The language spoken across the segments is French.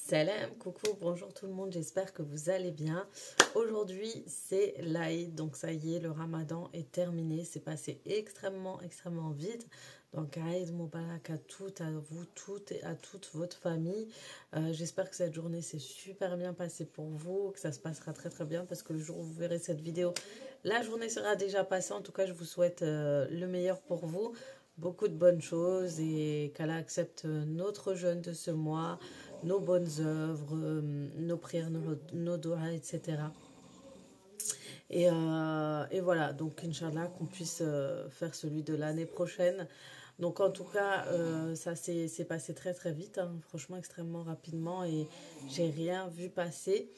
Salam, coucou, bonjour tout le monde, j'espère que vous allez bien. Aujourd'hui c'est l'Aïd, donc ça y est, le ramadan est terminé, c'est passé extrêmement vite. Donc Aïd Moubarak à toutes, à vous toutes et à toute votre famille. J'espère que cette journée s'est super bien passée pour vous, que ça se passera très bien parce que le jour où vous verrez cette vidéo, la journée sera déjà passée. En tout cas, je vous souhaite le meilleur pour vous. Beaucoup de bonnes choses et qu'Allah accepte notre jeûne de ce mois, nos bonnes œuvres, nos prières, nos doigts, etc. Et voilà, donc Inch'Allah qu'on puisse faire celui de l'année prochaine. Donc en tout cas, ça s'est passé très vite, hein, franchement extrêmement rapidement et j'ai rien vu passer.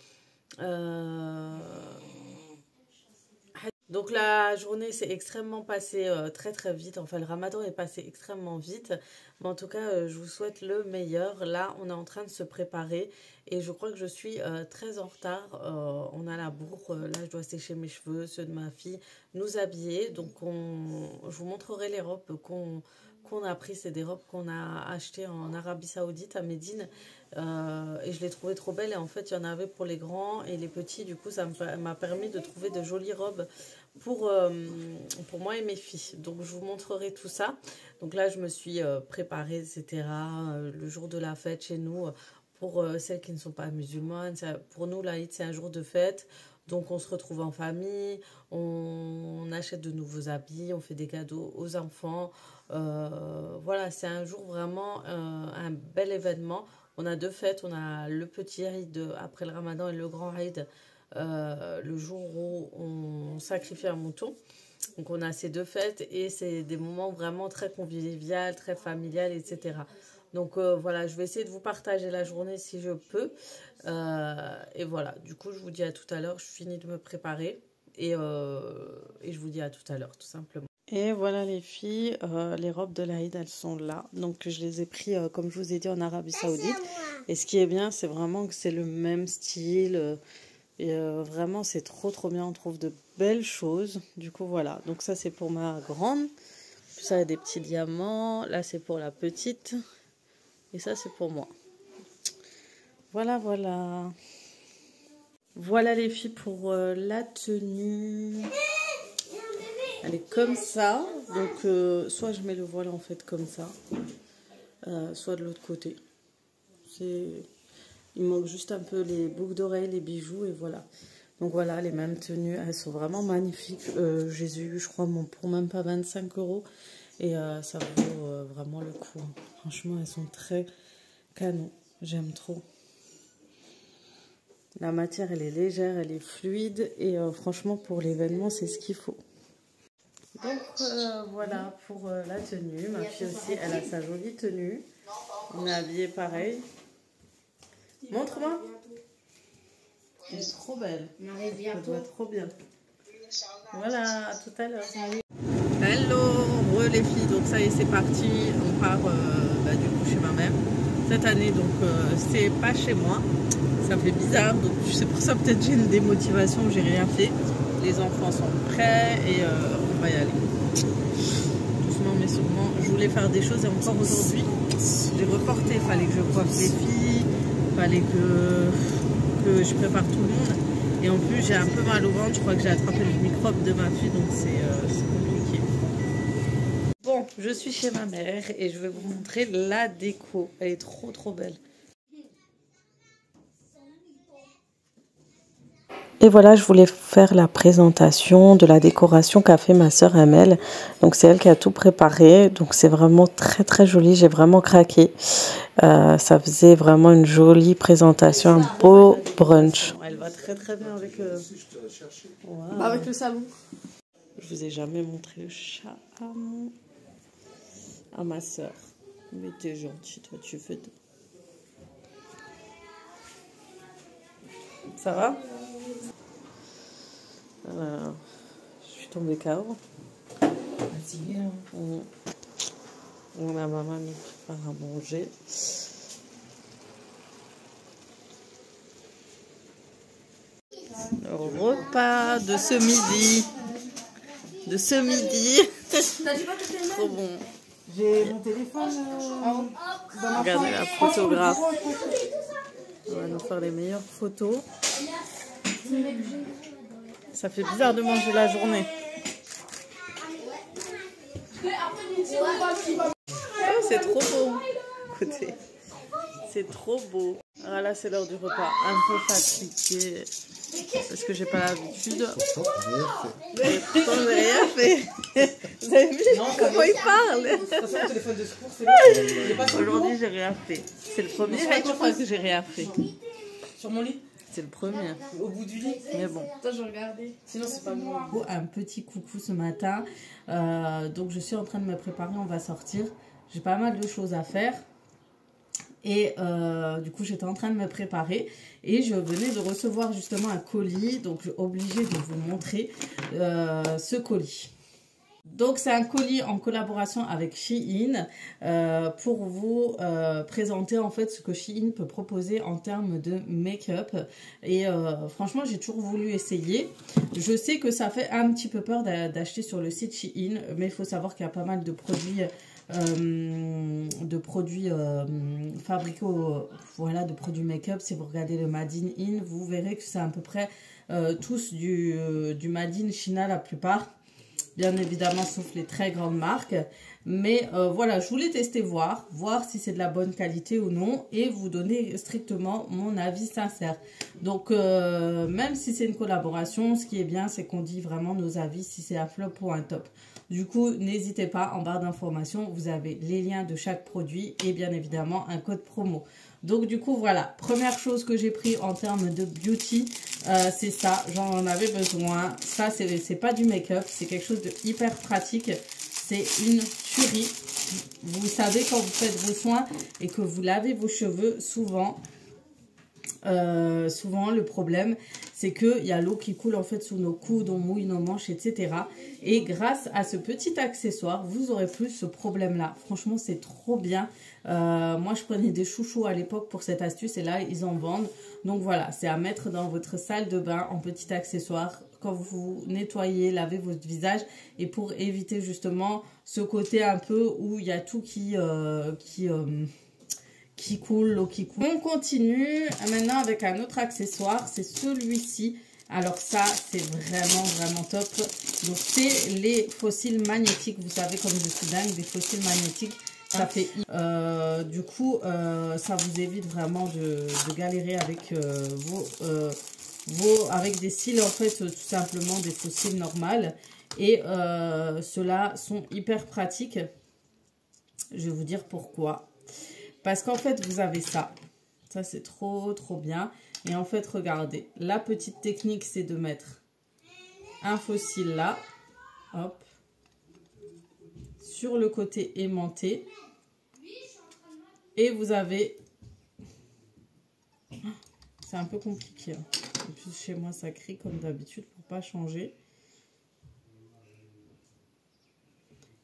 Donc la journée s'est extrêmement passée très vite, enfin le ramadan est passé extrêmement vite, mais en tout cas je vous souhaite le meilleur. Là on est en train de se préparer et je crois que je suis très en retard, on a la bourre, là je dois sécher mes cheveux, ceux de ma fille, nous habiller, donc je vous montrerai les robes qu'on a pris, c'est des robes qu'on a achetées en Arabie Saoudite à Médine et je les trouvais trop belles et en fait il y en avait pour les grands et les petits, du coup ça m'a permis de trouver de jolies robes pour moi et mes filles. Donc je vous montrerai tout ça. Donc là je me suis préparée, etc. Le jour de la fête chez nous, pour celles qui ne sont pas musulmanes, pour nous l'Aïd c'est un jour de fête. Donc on se retrouve en famille, on achète de nouveaux habits, on fait des cadeaux aux enfants. Voilà, c'est un jour vraiment un bel événement. On a deux fêtes, on a le petit Aïd après le ramadan et le grand Aïd, le jour où on sacrifie un mouton. Donc on a ces deux fêtes et c'est des moments vraiment très conviviaux, très familial, etc. Donc voilà, je vais essayer de vous partager la journée si je peux. Et voilà, du coup je vous dis à tout à l'heure, je finis de me préparer et je vous dis à tout à l'heure tout simplement. Et voilà les filles, les robes de l'Aïd elles sont là. Donc je les ai pris comme je vous ai dit en Arabie Saoudite. Et ce qui est bien c'est vraiment que c'est le même style. Et vraiment c'est trop bien, on trouve de belles choses. Du coup voilà, donc ça c'est pour ma grande. Ça a des petits diamants. Là c'est pour la petite. Et ça c'est pour moi. Voilà. Voilà les filles pour la tenue. Elle est comme ça. Donc soit je mets le voile en fait comme ça. Soit de l'autre côté. Il manque juste un peu les boucles d'oreilles, les bijoux et voilà. Donc voilà, les mêmes tenues, elles sont vraiment magnifiques. Je les ai eues, je crois, pour même pas 25 €. Et ça vaut vraiment le coup. Franchement, elles sont très canon. J'aime trop. La matière, elle est légère, elle est fluide. Et franchement, pour l'événement, c'est ce qu'il faut. Donc voilà pour la tenue. Ma fille aussi, elle a sa jolie tenue. On est habillés pareil. Montre-moi. Elle est trop belle. Ça doit être trop bien. Voilà, à tout à l'heure. Hello, les filles. Donc ça y est, c'est parti. On part du coup chez ma mère. Cette année, donc c'est pas chez moi. Ça fait bizarre. Donc c'est pour ça peut-être j'ai une démotivation. J'ai rien fait. Les enfants sont prêts et on va y aller. Doucement mais sûrement. Je voulais faire des choses et encore aujourd'hui, j'ai reporté. Il fallait que je coiffe les filles. Il fallait que je prépare tout le monde. Et en plus, j'ai un peu mal au ventre. Je crois que j'ai attrapé le microbe de ma fille, donc c'est compliqué. Bon, je suis chez ma mère et je vais vous montrer la déco. Elle est trop belle. Et voilà, je voulais faire la présentation de la décoration qu'a fait ma sœur Amel. Donc c'est elle qui a tout préparé. Donc c'est vraiment très joli. J'ai vraiment craqué. Ça faisait vraiment une jolie présentation, un beau brunch. Elle va très bien avec, wow. Avec le salon. Je vous ai jamais montré le chat à ma sœur. Mais t'es gentille, toi tu fais tout. Ça va? Je suis tombée KO. Ma maman nous prépare à manger. Le repas de ce midi. Trop bon. J'ai mon téléphone. Regardez la photographe. On va nous faire les meilleures photos. Ça fait bizarre de manger la journée. Oh, c'est trop beau. Écoutez, c'est trop beau. Ah, là, c'est l'heure du repas. Un peu fatiguée. Parce que j'ai pas l'habitude. Pourtant, rien fait. Pourtant, j'ai rien fait. Vous avez vu comment il parle? Aujourd'hui, j'ai rien fait. C'est le premier fois que j'ai rien fait. Sur mon lit? C'est le premier. Au bout du lit? Mais bon. Attends, je vais regarder. Sinon, c'est pas moi. Un petit coucou ce matin. Donc, je suis en train de me préparer. On va sortir. J'ai pas mal de choses à faire. Et du coup, j'étais en train de me préparer et je venais de recevoir justement un colis. Donc, je suis obligée de vous montrer ce colis. Donc, c'est un colis en collaboration avec Shein pour vous présenter en fait ce que Shein peut proposer en termes de make-up. Et franchement, j'ai toujours voulu essayer. Je sais que ça fait un petit peu peur d'acheter sur le site Shein, mais il faut savoir qu'il y a pas mal de produits fabriqués voilà, de produits make-up. Si vous regardez le Made in, vous verrez que c'est à peu près tous du Made in China la plupart, bien évidemment sauf les très grandes marques. Mais voilà, je voulais tester, voir si c'est de la bonne qualité ou non et vous donner strictement mon avis sincère. Donc même si c'est une collaboration, ce qui est bien c'est qu'on dit vraiment nos avis, si c'est un flop ou un top. Du coup, n'hésitez pas, en barre d'informations, vous avez les liens de chaque produit et bien évidemment un code promo. Donc du coup, voilà, première chose que j'ai pris en termes de beauty, c'est ça, j'en avais besoin. Ça, c'est pas du make-up, c'est quelque chose de hyper pratique. C'est une tuerie. Vous savez, quand vous faites vos soins et que vous lavez vos cheveux, souvent le problème c'est qu'il y a l'eau qui coule en fait sous nos coudes, on mouille nos manches, etc. Et grâce à ce petit accessoire, vous aurez plus ce problème là. Franchement, c'est trop bien. Moi, je prenais des chouchous à l'époque pour cette astuce et là, ils en vendent. Donc voilà, c'est à mettre dans votre salle de bain en petit accessoire quand vous nettoyez, lavez votre visage et pour éviter justement ce côté un peu où il y a tout qui coule, l'eau qui coule. On continue maintenant avec un autre accessoire, c'est celui-ci. Alors ça, c'est vraiment top. Donc c'est les fossiles magnétiques. Vous savez, comme je suis dingue des fossiles magnétiques, ça fait du coup ça vous évite vraiment de galérer avec avec des cils en fait, tout simplement des fossiles normales. Et ceux-là sont hyper pratiques. Je vais vous dire pourquoi. Parce qu'en fait, vous avez ça. Ça, c'est trop bien. Et en fait, regardez. La petite technique, c'est de mettre un fossile là. Hop. Sur le côté aimanté. Et vous avez... C'est un peu compliqué. Hein. En plus, chez moi, ça crie comme d'habitude pour pas changer.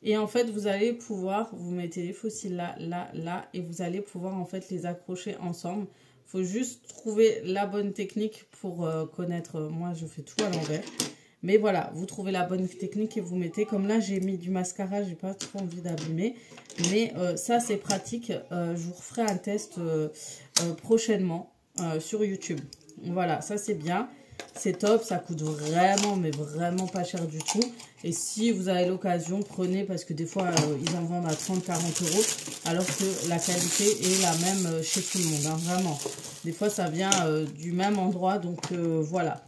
Et en fait, vous allez pouvoir, vous mettez les fossiles là, là, et vous allez pouvoir en fait les accrocher ensemble. Il faut juste trouver la bonne technique pour connaître. Moi, je fais tout à l'envers. Mais voilà, vous trouvez la bonne technique et vous mettez. Comme là, j'ai mis du mascara, j'ai pas trop envie d'abîmer. Mais ça, c'est pratique. Je vous referai un test prochainement sur YouTube. Voilà, ça c'est bien. C'est top, ça coûte vraiment, mais vraiment pas cher du tout. Et si vous avez l'occasion, prenez, parce que des fois, ils en vendent à 30-40 euros, alors que la qualité est la même chez tout le monde, hein, vraiment. Des fois, ça vient du même endroit, donc voilà.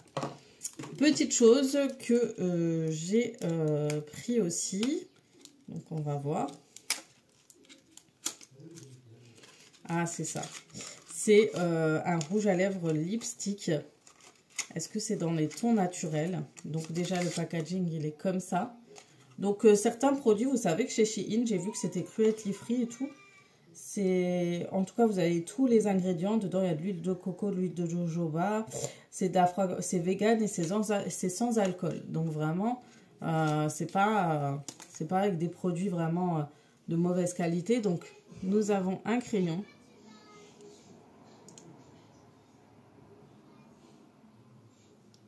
Petite chose que j'ai pris aussi, donc on va voir. Ah, c'est ça. C'est un rouge à lèvres lipstick. Est-ce que c'est dans les tons naturels? Donc déjà le packaging il est comme ça. Donc certains produits, vous savez que chez Shein, j'ai vu que c'était cruelty free et tout. En tout cas vous avez tous les ingrédients. Dedans il y a de l'huile de coco, de l'huile de jojoba. C'est vegan et c'est sans alcool. Donc vraiment c'est pas avec des produits vraiment de mauvaise qualité. Donc nous avons un crayon.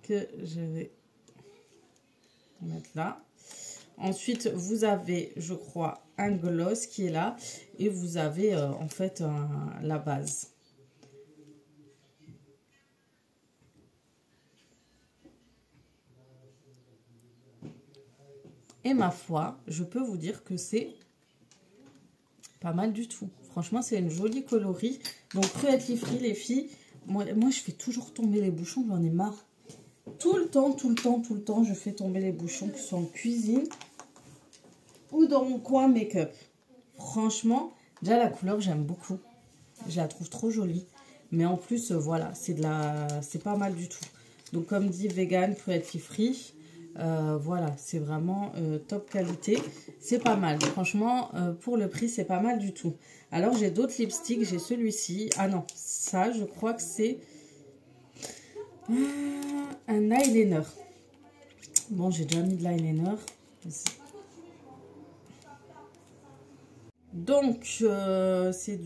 Que je vais mettre là. Ensuite, vous avez, je crois, un gloss qui est là. Et vous avez en fait la base. Et ma foi, je peux vous dire que c'est pas mal du tout. Franchement, c'est une jolie coloris. Donc, Cruelty Free, les filles. Moi, je fais toujours tomber les bouchons. J'en ai marre. Tout le temps, je fais tomber les bouchons, que ce soit en cuisine ou dans mon coin make-up. Franchement, déjà, la couleur, j'aime beaucoup. Je la trouve trop jolie. Mais en plus, voilà, c'est pas mal du tout. Donc, comme dit, vegan, cruelty free. Voilà, c'est vraiment top qualité. C'est pas mal. Franchement, pour le prix, c'est pas mal du tout. Alors, j'ai d'autres lipsticks. J'ai celui-ci. Ah non, ça, je crois que c'est un eyeliner. Bon, j'ai déjà mis de l'eyeliner. Donc, c'est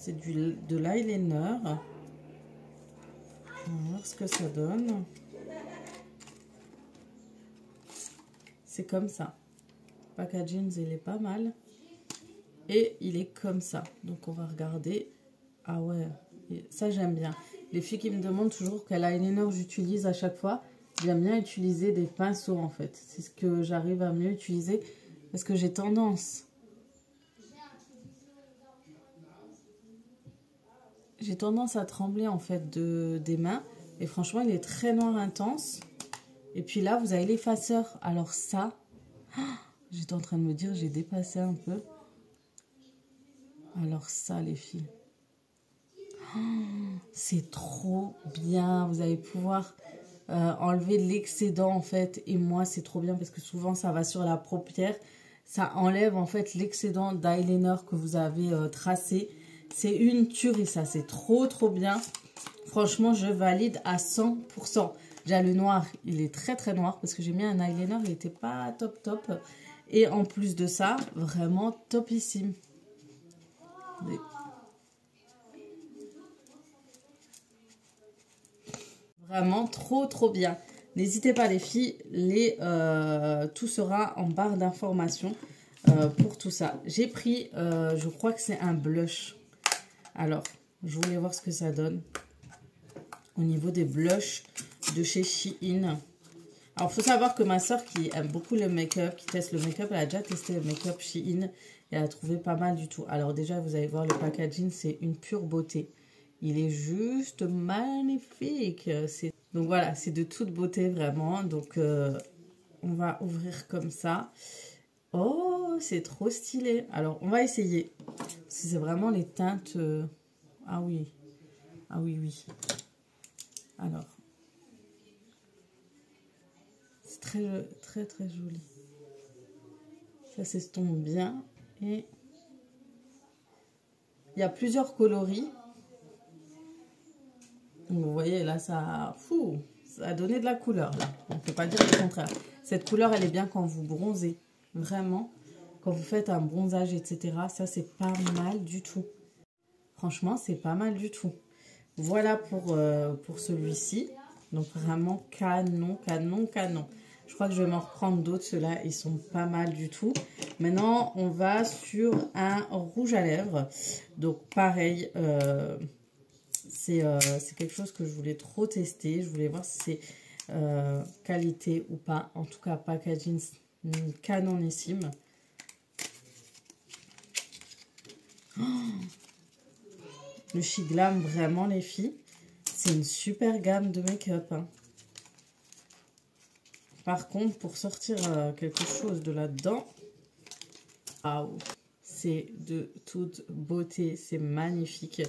de l'eyeliner. On va voir ce que ça donne. C'est comme ça. Le packaging, il est pas mal. Et il est comme ça. Donc, on va regarder. Ah ouais, ça, j'aime bien. Les filles qui me demandent toujours quel eyeliner j'utilise à chaque fois, j'aime bien utiliser des pinceaux, en fait. C'est ce que j'arrive à mieux utiliser. Parce que j'ai tendance... à trembler, en fait, des mains. Et franchement, il est très noir intense. Et puis là, vous avez l'effaceur. Alors ça, j'étais en train de me dire, j'ai dépassé un peu. Alors ça, les filles. C'est trop bien. Vous allez pouvoir enlever de l'excédent, en fait. Et moi, c'est trop bien parce que souvent, ça va sur la paupière. Ça enlève, en fait, l'excédent d'eyeliner que vous avez tracé. C'est une tuerie, ça. C'est trop bien. Franchement, je valide à 100%. Déjà, le noir, il est très noir parce que j'ai mis un eyeliner, il n'était pas top. Et en plus de ça, vraiment topissime. Vraiment trop bien. N'hésitez pas, les filles, tout sera en barre d'informations pour tout ça. J'ai pris, je crois que c'est un blush. Alors, je voulais voir ce que ça donne au niveau des blushs de chez Shein. Alors, il faut savoir que ma soeur qui aime beaucoup le make-up, qui teste le make-up, elle a déjà testé le make-up Shein et elle a trouvé pas mal du tout. Alors déjà, vous allez voir le packaging, c'est une pure beauté. Il est juste magnifique. Donc voilà, c'est de toute beauté vraiment. Donc, on va ouvrir comme ça. Oh, c'est trop stylé. Alors, on va essayer. C'est vraiment les teintes... Ah oui. Oui. Alors, c'est très joli. Ça s'estompe bien. Et il y a plusieurs coloris. Donc, vous voyez, là, ça a donné de la couleur. Là. On ne peut pas dire le contraire. Cette couleur, elle est bien quand vous bronzez. Vraiment, quand vous faites un bronzage, etc. Ça, c'est pas mal du tout. Franchement, c'est pas mal du tout. Voilà pour celui-ci. Donc, vraiment canon. Je crois que je vais m'en reprendre d'autres. Ceux-là, ils sont pas mal du tout. Maintenant, on va sur un rouge à lèvres. Donc, pareil, c'est quelque chose que je voulais trop tester. Je voulais voir si c'est qualité ou pas. En tout cas, packaging canonissime. Oh, le Shiglam, vraiment, les filles. C'est une super gamme de make-up. Hein. Par contre, pour sortir quelque chose de là-dedans, c'est de toute beauté. C'est magnifique.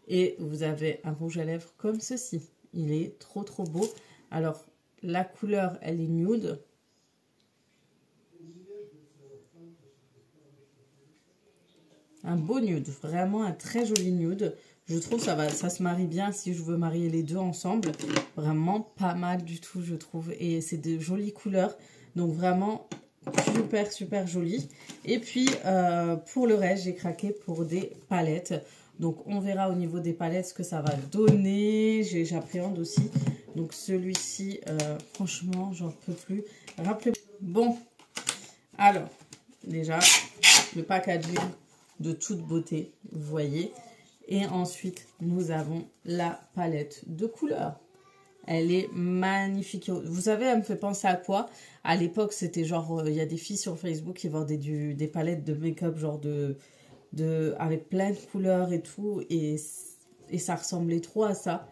Et vous avez un rouge à lèvres comme ceci. Il est trop beau. Alors, la couleur, elle est nude. Un beau nude. Vraiment un très joli nude. Je trouve ça se marie bien si je veux marier les deux ensemble. Vraiment pas mal du tout, je trouve. Et c'est de jolies couleurs. Donc, vraiment super joli. Et puis, pour le reste, j'ai craqué pour des palettes. Donc, on verra au niveau des palettes ce que ça va donner. J'appréhende aussi. Donc, celui-ci, franchement, j'en peux plus. Rappelez-moi. Bon, alors, déjà, le packaging de toute beauté, vous voyez. Et ensuite, nous avons la palette de couleurs. Elle est magnifique. Vous savez, elle me fait penser à quoi? À l'époque, c'était genre, il y a des filles sur Facebook qui vendaient des palettes de make-up, genre avec plein de couleurs et tout. Et ça ressemblait trop à ça.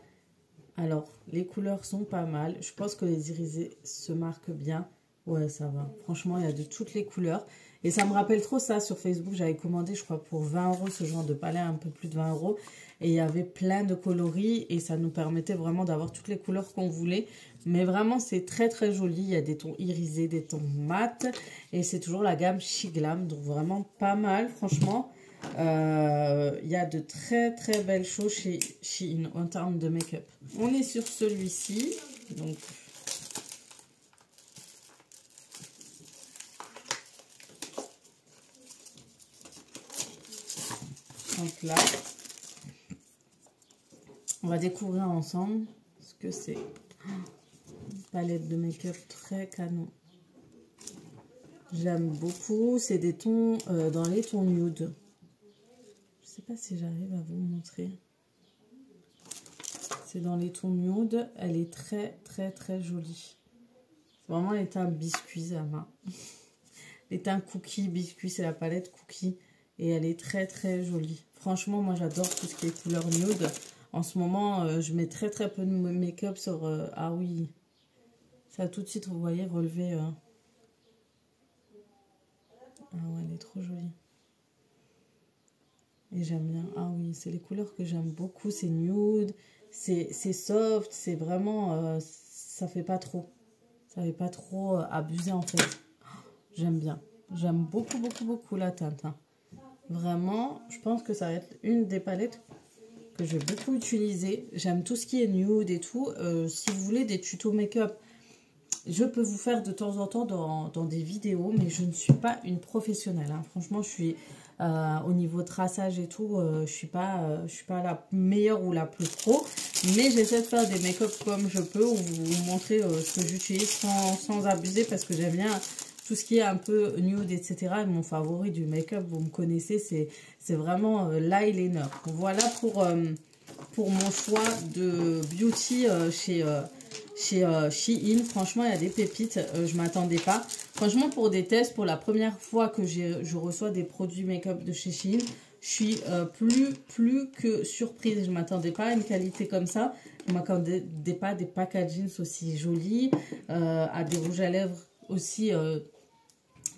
Alors, les couleurs sont pas mal. Je pense que les irisés se marquent bien. Ouais, ça va. Franchement, il y a de toutes les couleurs. Et ça me rappelle trop ça sur Facebook. J'avais commandé, je crois, pour 20 € ce genre de palette, un peu plus de 20 €. Et il y avait plein de coloris. Et ça nous permettait vraiment d'avoir toutes les couleurs qu'on voulait. Mais vraiment, c'est très très joli. Il y a des tons irisés, des tons mat. Et c'est toujours la gamme She Glam. Donc vraiment pas mal, franchement. Il y a de très très belles choses chez Shein en termes de make-up. On est sur celui-ci. Donc... Donc là, on va découvrir ensemble ce que c'est. Une palette de make-up très canon. J'aime beaucoup. C'est des tons dans les tons nude. Je sais pas si j'arrive à vous montrer. C'est dans les tons nude. Elle est très très très jolie. C'est vraiment les teints biscuits à main. Les teints cookies biscuits, c'est la palette cookie. Et elle est très très jolie. Franchement, moi j'adore tout ce qui est couleur nude. En ce moment, je mets très très peu de make-up sur... ah oui, ça tout de suite, vous voyez, relevé. Ah ouais, elle est trop jolie. Et j'aime bien. Ah oui, c'est les couleurs que j'aime beaucoup. C'est nude, c'est soft, c'est vraiment... ça fait pas trop. Ça fait pas trop abuser en fait. J'aime bien. J'aime beaucoup beaucoup beaucoup la teinte. Hein. Vraiment, je pense que ça va être une des palettes que je vais beaucoup utiliser. J'aime tout ce qui est nude et tout. Si vous voulez des tutos make-up, je peux vous faire de temps en temps dans des vidéos, mais je ne suis pas une professionnelle. Hein. Franchement, je suis au niveau traçage et tout, je suis pas la meilleure ou la plus pro, mais j'essaie de faire des make-up comme je peux, ou vous montrer ce que j'utilise sans abuser, parce que j'aime bien... Tout ce qui est un peu nude, etc. Et mon favori du make-up, vous me connaissez, c'est vraiment l'eyeliner. Voilà pour mon choix de beauty chez Shein. Franchement, il y a des pépites, je ne m'attendais pas. Franchement, pour des tests, pour la première fois que je reçois des produits make-up de chez Shein, je suis plus que surprise. Je ne m'attendais pas à une qualité comme ça. Je ne m'attendais pas à des packagings aussi jolis, à des rouges à lèvres aussi...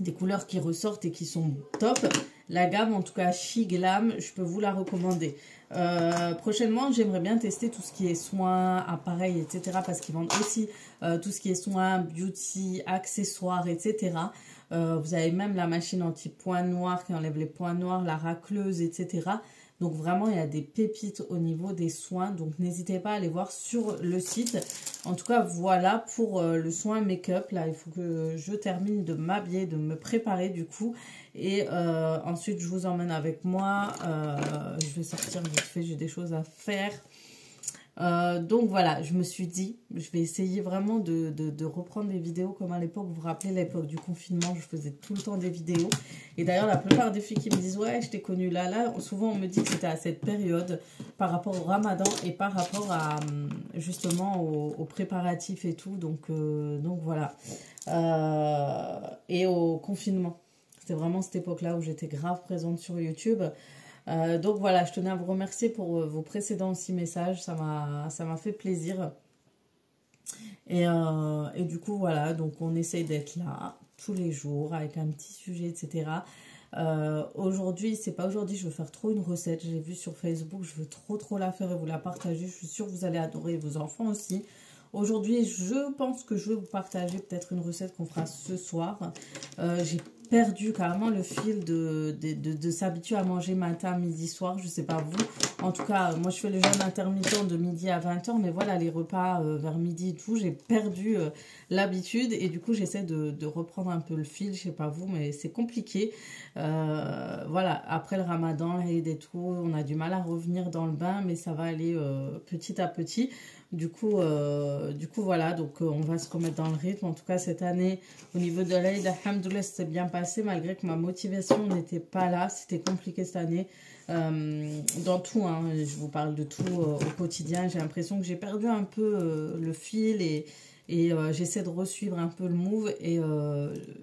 des couleurs qui ressortent et qui sont top. La gamme, en tout cas, She Glam, je peux vous la recommander. Prochainement, j'aimerais bien tester tout ce qui est soins, appareils, etc. Parce qu'ils vendent aussi tout ce qui est soins, beauty, accessoires, etc. Vous avez même la machine anti-points noirs qui enlève les points noirs, la racleuse, etc. Donc vraiment, il y a des pépites au niveau des soins. Donc n'hésitez pas à aller voir sur le site. En tout cas, voilà pour le soin make-up. Là, il faut que je termine de m'habiller, de me préparer du coup. Et ensuite, je vous emmène avec moi. Je vais sortir vite fait, j'ai des choses à faire. Donc voilà, je me suis dit, je vais essayer vraiment de reprendre des vidéos comme à l'époque. Vous vous rappelez, l'époque du confinement, je faisais tout le temps des vidéos. Et d'ailleurs, la plupart des filles qui me disent, ouais, je t'ai connue là, souvent on me dit que c'était à cette période par rapport au ramadan et par rapport à justement aux préparatifs et tout. Donc voilà. Et au confinement. C'était vraiment cette époque-là où j'étais grave présente sur YouTube. Donc voilà, je tenais à vous remercier pour vos précédents aussi messages, ça m'a fait plaisir. Et du coup voilà, donc on essaye d'être là tous les jours avec un petit sujet, etc. Aujourd'hui, c'est pas aujourd'hui, je veux faire trop une recette, j'ai vu sur Facebook, je veux trop la faire et vous la partager, je suis sûre que vous allez adorer, vos enfants aussi. Aujourd'hui, je pense que je vais vous partager peut-être une recette qu'on fera ce soir. J'ai perdu carrément le fil de s'habituer à manger matin, midi, soir. Je sais pas vous. En tout cas, moi, je fais le jeûne intermittent de midi à 20 h. Mais voilà, les repas vers midi et tout, j'ai perdu l'habitude. Et du coup, j'essaie de reprendre un peu le fil. Je sais pas vous, mais c'est compliqué. Voilà, après le ramadan et tout, on a du mal à revenir dans le bain. Mais ça va aller petit à petit. Du coup, voilà, donc on va se remettre dans le rythme. En tout cas, cette année, au niveau de l'Aïd, alhamdoulilah, c'était bien passé, malgré que ma motivation n'était pas là. C'était compliqué cette année. Dans tout, hein, je vous parle de tout au quotidien. J'ai l'impression que j'ai perdu un peu le fil et j'essaie de resuivre un peu le move et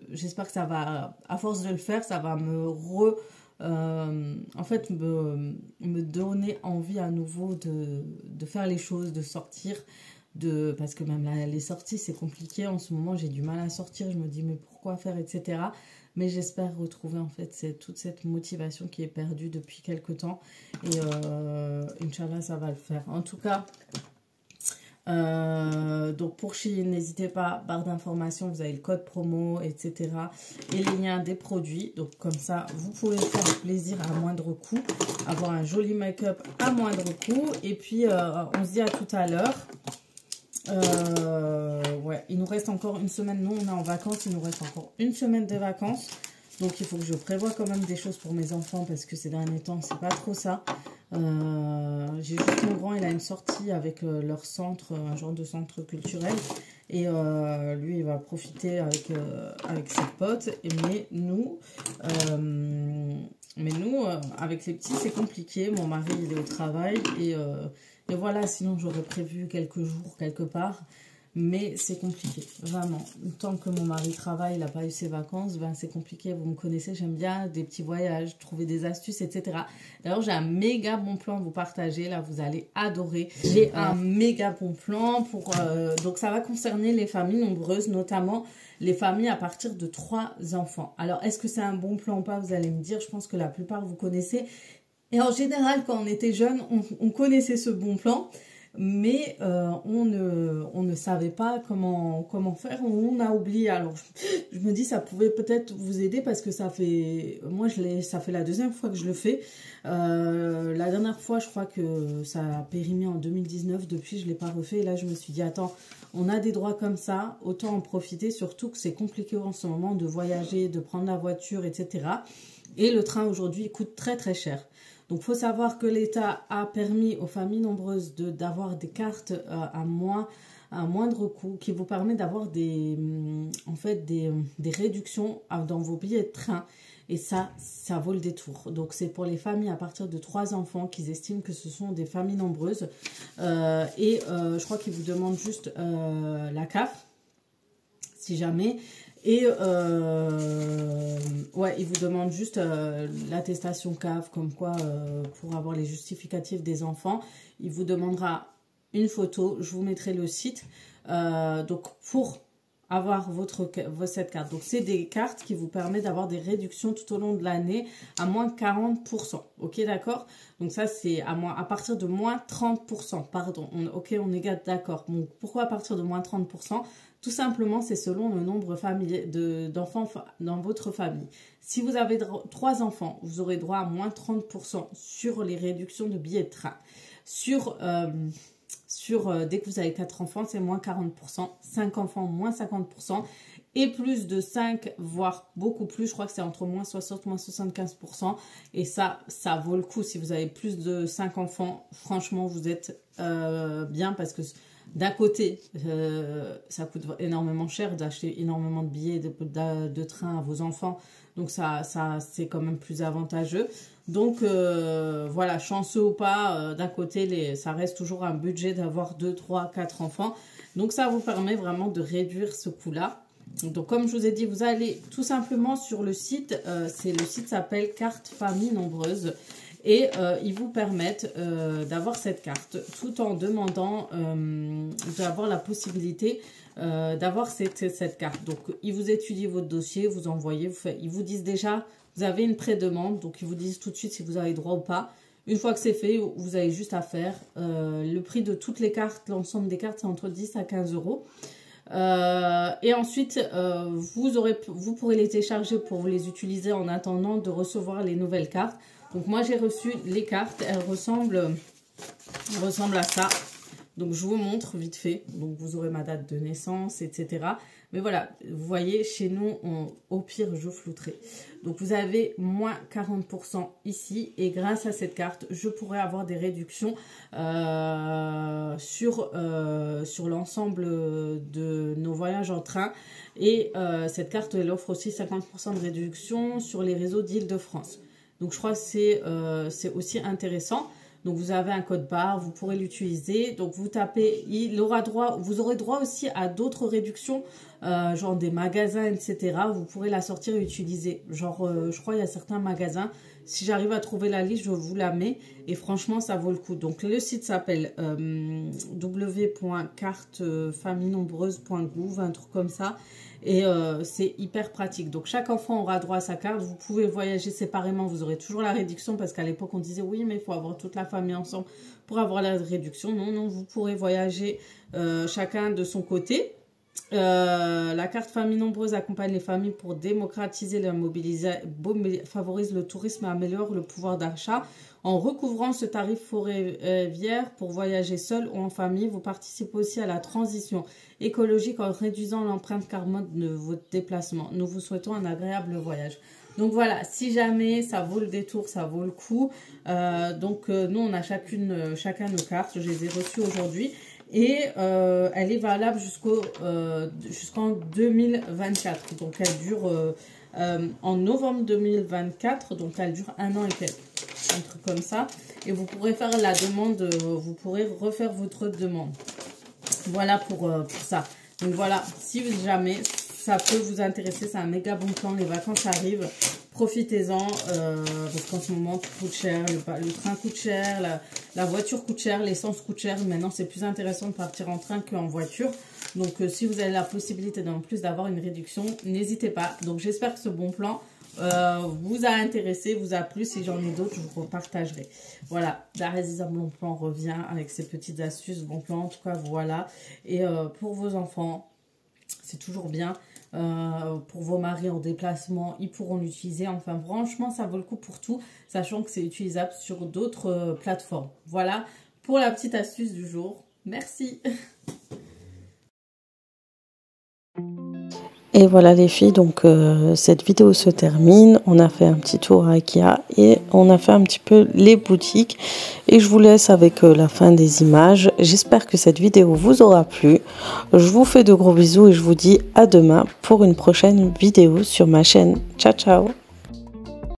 j'espère que ça va, à force de le faire, ça va en fait, me donner envie à nouveau de faire les choses, de sortir. Parce que même là, les sorties, c'est compliqué. En ce moment, j'ai du mal à sortir. Je me dis, mais pourquoi faire, etc. Mais j'espère retrouver, en fait, toute cette motivation qui est perdue depuis quelques temps. Et Inch'Allah, ça va le faire. En tout cas, donc pour Shein, n'hésitez pas, barre d'informations, vous avez le code promo, etc. Et les liens des produits. Donc comme ça, vous pouvez faire plaisir à moindre coût, avoir un joli make-up à moindre coût. Et puis, on se dit à tout à l'heure. Ouais, il nous reste encore une semaine. Nous, on est en vacances. Il nous reste encore une semaine de vacances. Donc, il faut que je prévoie quand même des choses pour mes enfants parce que ces derniers temps, c'est pas trop ça. J'ai juste mon grand, il a une sortie avec leur centre, un genre de centre culturel. Et lui, il va profiter avec ses potes. Mais nous, avec les petits, c'est compliqué. Mon mari, il est au travail. Et voilà, sinon, j'aurais prévu quelques jours quelque part. Mais c'est compliqué, vraiment. Tant que mon mari travaille, il n'a pas eu ses vacances, ben c'est compliqué. Vous me connaissez, j'aime bien des petits voyages, trouver des astuces, etc. D'ailleurs, j'ai un méga bon plan à vous partager. Là, vous allez adorer. J'ai un méga bon plan pour... donc, ça va concerner les familles nombreuses, notamment les familles à partir de 3 enfants. Alors, est-ce que c'est un bon plan ou pas? Vous allez me dire. Je pense que la plupart, vous connaissez. Et en général, quand on était jeune, on connaissait ce bon plan. Mais on ne savait pas comment faire, on a oublié. Alors je me dis ça pouvait peut-être vous aider parce que ça fait la deuxième fois que je le fais. La dernière fois je crois que ça a périmé en 2019, depuis je ne l'ai pas refait et là je me suis dit attends, on a des droits comme ça, autant en profiter, surtout que c'est compliqué en ce moment de voyager, de prendre la voiture, etc. Et le train aujourd'hui coûte très très cher. Donc, il faut savoir que l'État a permis aux familles nombreuses d'avoir des cartes à moindre coût qui vous permet d'avoir des réductions dans vos billets de train. Et ça vaut le détour. Donc, c'est pour les familles à partir de 3 enfants qu'ils estiment que ce sont des familles nombreuses. Je crois qu'ils vous demandent juste la CAF, si jamais... Et ouais, il vous demande juste l'attestation CAF, comme quoi pour avoir les justificatifs des enfants. Il vous demandera une photo, je vous mettrai le site. Donc pour avoir cette carte. Donc c'est des cartes qui vous permettent d'avoir des réductions tout au long de l'année à moins 40%. Ok, d'accord? Donc ça c'est à partir de moins 30%. Pardon, ok, on est d'accord. Donc pourquoi à partir de moins 30%? Tout simplement, c'est selon le nombre d'enfants dans votre famille. Si vous avez 3 enfants, vous aurez droit à moins 30% sur les réductions de billets de train. Dès que vous avez 4 enfants, c'est moins 40%. 5 enfants, moins 50%. Et plus de 5, voire beaucoup plus, je crois que c'est entre moins 60, moins 75%. Et ça vaut le coup. Si vous avez plus de 5 enfants, franchement, vous êtes bien parce que... D'un côté, ça coûte énormément cher d'acheter énormément de billets de train à vos enfants. Donc, ça c'est quand même plus avantageux. Donc, voilà, chanceux ou pas, d'un côté, ça reste toujours un budget d'avoir 2, 3, 4 enfants. Donc, ça vous permet vraiment de réduire ce coût-là. Donc, comme je vous ai dit, vous allez tout simplement sur le site. Le site s'appelle Carte Famille Nombreuse. Et ils vous permettent d'avoir cette carte tout en demandant d'avoir la possibilité d'avoir cette carte. Donc, ils vous étudient votre dossier, vous envoyez, ils vous disent déjà, vous avez une pré-demande, donc ils vous disent tout de suite si vous avez droit ou pas. Une fois que c'est fait, vous avez juste à faire. Le prix de toutes les cartes, l'ensemble des cartes, c'est entre 10 à 15 euros. Et ensuite, vous pourrez les télécharger pour les utiliser en attendant de recevoir les nouvelles cartes. Donc moi j'ai reçu les cartes, elles ressemblent à ça. Donc je vous montre vite fait. Donc vous aurez ma date de naissance, etc. Mais voilà, vous voyez, chez nous, au pire, je flouterai. Donc vous avez moins 40% ici. Et grâce à cette carte, je pourrai avoir des réductions sur l'ensemble de nos voyages en train. Et cette carte, elle offre aussi 50% de réduction sur les réseaux d'Île-de-France. Donc, je crois que c'est aussi intéressant. Donc, vous avez un code barre, vous pourrez l'utiliser. Donc, vous tapez, vous aurez droit aussi à d'autres réductions, genre des magasins, etc. Vous pourrez la sortir et utiliser. Genre, je crois qu'il y a certains magasins. Si j'arrive à trouver la liste, je vous la mets. Et franchement, ça vaut le coup. Donc, le site s'appelle w.cartefamilleenombreuse.gouv, un truc comme ça. Et c'est hyper pratique. Donc, chaque enfant aura droit à sa carte. Vous pouvez voyager séparément. Vous aurez toujours la réduction parce qu'à l'époque, on disait oui, mais il faut avoir toute la famille ensemble pour avoir la réduction. Non, non, vous pourrez voyager chacun de son côté. La carte famille nombreuse accompagne les familles pour démocratiser la mobilisation, favorise le tourisme et améliore le pouvoir d'achat. En recouvrant ce tarif fourrière pour voyager seul ou en famille, vous participez aussi à la transition écologique en réduisant l'empreinte carbone de votre déplacement. Nous vous souhaitons un agréable voyage. Donc voilà, si jamais ça vaut le détour, ça vaut le coup. Nous, on a chacun nos cartes. Je les ai reçues aujourd'hui. Et elle est valable jusqu'en 2024. Donc, elle dure en novembre 2024. Donc, elle dure 1 an et quelques. Un truc comme ça. Et vous pourrez faire la demande, vous pourrez refaire votre demande. Voilà pour ça. Donc, voilà, si jamais ça peut vous intéresser, c'est un méga bon plan. Les vacances arrivent. Profitez-en parce qu'en ce moment tout coûte cher, le train coûte cher, la voiture coûte cher, l'essence coûte cher. Maintenant c'est plus intéressant de partir en train qu'en voiture. Donc si vous avez la possibilité en plus d'avoir une réduction, n'hésitez pas. Donc j'espère que ce bon plan vous a intéressé, vous a plu. Si j'en ai d'autres, je vous repartagerai. Voilà, Darès Bon Plan revient avec ses petites astuces bon plan. En tout cas voilà. Et pour vos enfants, c'est toujours bien. Pour vos maris en déplacement, ils pourront l'utiliser. Enfin, franchement, ça vaut le coup pour tout, sachant que c'est utilisable sur d'autres plateformes. Voilà pour la petite astuce du jour. Merci. Et voilà les filles, donc cette vidéo se termine. On a fait un petit tour à Ikea et on a fait un petit peu les boutiques. Et je vous laisse avec la fin des images. J'espère que cette vidéo vous aura plu. Je vous fais de gros bisous et je vous dis à demain pour une prochaine vidéo sur ma chaîne. Ciao, ciao!